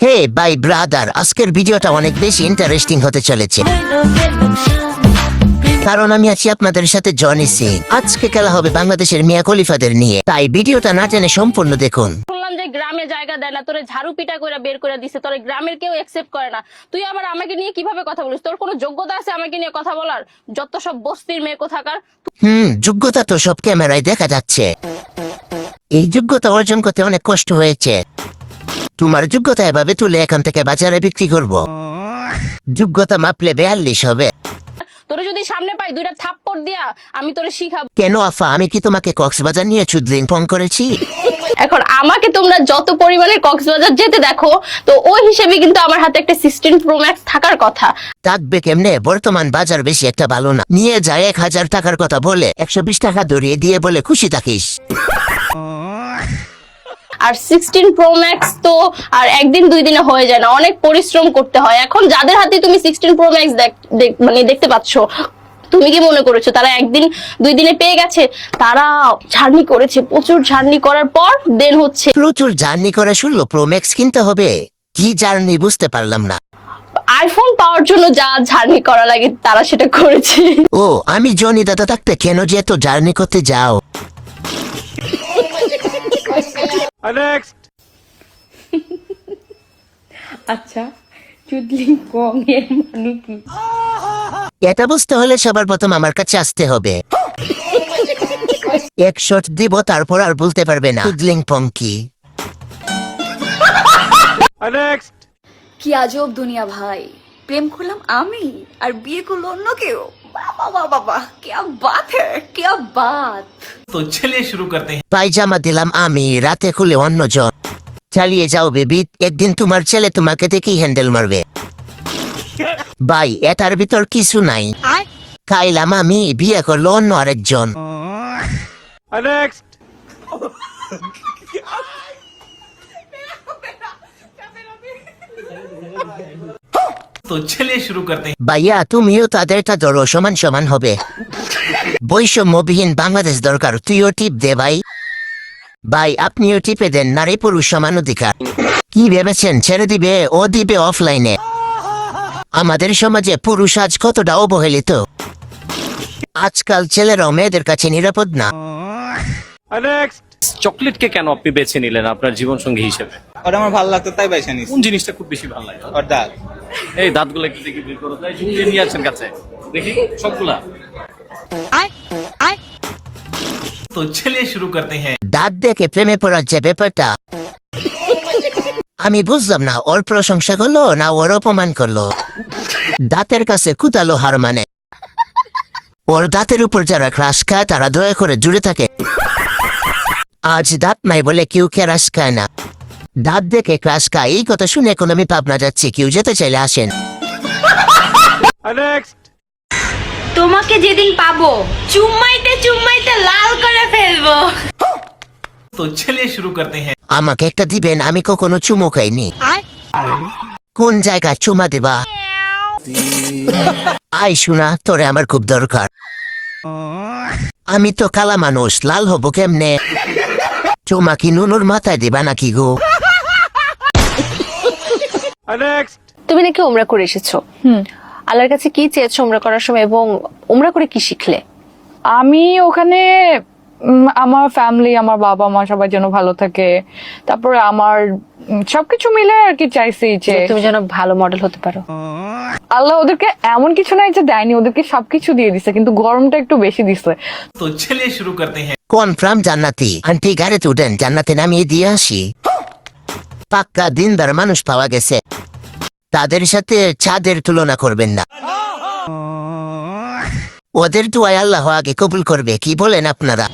Hey by brother, আজকের ভিডিওটা অনেক বেশি ইন্টারেস্টিং হতে চলেছে, কারণ আমি আছি আপনাদের সাথে জনি সিং। আজকে খেলা হবে বাংলাদেশের মিয়া খলিফাদের নিয়ে, তাই ভিডিওটা না টেনে সম্পূর্ণ দেখুন। শুনলাম যে গ্রামে জায়গা দেয় না, তোরে ঝাড়ু পিটা করে বের করে দিছে, তোরে গ্রামের কেউ একসেপ্ট করে না। তুই আবার আমাকে নিয়ে কিভাবে কথা বলিস? তোর কোনো যোগ্যতা আছে আমাকে নিয়ে কথা বলার? যত সব বস্তির মেয়ে কোথাকার। যোগ্যতা তো সব ক্যামেরায় দেখা যাচ্ছে। এই যোগ্যতা অর্জন করতে অনেক কষ্ট হয়েছে। তোমার যোগ্যতা এভাবে তুলে এখান থেকে বাজারে বিক্রি করব। যোগ্যতা মাপলে 42 হবে। তোরে যদি সামনে পাই দুইটা থাপ্পড় দিয়া আমি তোরে শিখাবো। কেন আফা, আমি কি তোমাকে কক্সবাজার নিয়ে চুদলিং ফোন করেছি? এখন আমাকে তোমরা যত পরিমাণে কক্সবাজার যেতে দেখো, তো ওই হিসেবে কিন্তু আমার হাতে একটা 16 Pro Max থাকার কথা। থাকবে কেমনে? বর্তমান বাজার বেশি একটা ভালো না। নিয়ে যায় 1000 টাকার কথা বলে 120 টাকা ধরিয়ে দিয়ে বলে খুশি থাকিস। আর 16 Pro Max তো আর একদিন দুই দিনে হয়ে যায় না, অনেক পরিশ্রম করতে হয়। এখন যাদের হাতে তুমি 16 Pro Max মানে দেখতে পাচ্ছ, তুমি কি মনে করেছো তারা একদিন দুই দিনে পেয়ে গেছে? তারা জার্নি করেছে, প্রচুর জার্নি করার পর দেন হচ্ছে প্রচুর জার্নি করে 16 Pro Max কিনতে হবে। কি জার্নি বুঝতে পারলাম না। আইফোন পাওয়ার জন্য যা জার্নি করা লাগে তারা সেটা করেছে। ও, আমি জনি দাদা থাকতে কেন যে এত জার্নি করতে যাও? আচ্ছা, চুদলিং কং এর মানে কি? এটা বুঝতে হলে সবার প্রথম আমার কাছে আসতে হবে। এক শট দিব, তারপর আর বলতে পারবে না চুদলিং পং কি। কি আজব দুনিয়া ভাই, প্রেম করলাম আমি আর বিয়ে করলো অন্য কেউ। বাবা বাবা বাবা, क्या बात है, क्या बात। तो चलिए शुरू करते हैं। পায়জামা দিলাম আমি, রাতে খুলে অন্যজন। চালিয়ে যাও বেবি, একদিন তোমার ছেলে তোমাকে দেখেই হ্যান্ডেল মারবে। ভাই, এটার ভিতর কিছু নাই। খাইলাম আমি, বিয়ে করলো অন্য আরেকজন। तो चलिए शुरू करते हैं। ভাইয়া, তুমিও তাদেরটা ধরো, সমান সমান হবে। বৈষম্যবিহীন বাংলাদেশ দরকার। তুইও টিপ দে ভাই। ভাই, আপনিও টিপে দেন, নারী পুরুষ সমান অধিকার। কি ভেবেছেন ছেড়ে দিবে? ও দিবে অফলাইনে। আমাদের সমাজে পুরুষ আজ কতটা অবহেলিত। আজকাল ছেলেরাও মেয়েদের কাছে নিরাপদ না। চকলেটকে কেন আপনি বেছে নিলেন আপনার জীবন সঙ্গী হিসেবে? ওটা আমার ভালো লাগতো তাই বাইসা নিস। কোন জিনিসটা খুব বেশি ভালো লাগে? ওর দাঁত। এই দাঁতগুলো একটু দেখি বের করো, তাই ঝুঁকিয়ে নিয়ে আছেন কাছে দেখি সবগুলা। तो चलिए शुरू करते हैं। দাঁত দেখে প্রেমে পড়ার যে ব্যাপারটা, আমি বুঝলাম না। ওর প্রশংসা করলো না ওর অপমান করলো? দাঁতের কাছে কুতালো হার মানে। ওর দাঁতের উপর যারা ক্রাশ খায় তারা দয়া করে জুড়ে থাকে। আজ দাঁত নাই বলে কেউ ক্রাশ খায় না। দাঁত দেখে ক্রাশ খায়, এই কথা শুনে এখন আমি পাবনা যাচ্ছি। কেউ যেতে চাইলে আসেন। তোমাকে যেদিন পাবো চুম্মাইতে চুম্মাইতে লাল করে ফেলবো। तो चलिए शुरू करते हैं। আমাকে একটা দিবেন, আমি কখনো চুমু খাইনি। কোন জায়গায় চুমা দিবা? আই শোনা, তোরে আমার খুব দরকার। আমি তো কালা মানুষ, লাল হবো কেমনে? চুমা কি নুনুর মাথায় দিবা নাকি গো? তুমি নাকি উমরা করে এসেছো। আল্লাহর কাছে কি চেয়েছো উমরা করার সময়, এবং উমরা করে কি শিখলে? আমি ওখানে আমার ফ্যামিলি, আমার বাবা মা সবাই যেন ভালো থাকে, তারপরে আমার সবকিছু মিলে আর কি চাইছি যে তুমি যেন ভালো মডেল হতে পারো। আল্লাহ ওদেরকে এমন কিছু নাই যে দেয়নি, ওদেরকে সবকিছু দিয়ে দিছে, কিন্তু গরমটা একটু বেশি দিছে। तो चलिए शुरू करते हैं। কনফার্ম জান্নাতি। আন্টি গাড়িতে উঠেন, জান্নাতে নামিয়ে দিয়ে আসি। পাক্কা দিনদার মানুষ পাওয়া গেছে, তাদের সাথে চাঁদের তুলনা করবেন না। ওদের দোয়ায় আল্লাহ আগে কবুল করবে, কি বলেন আপনারা?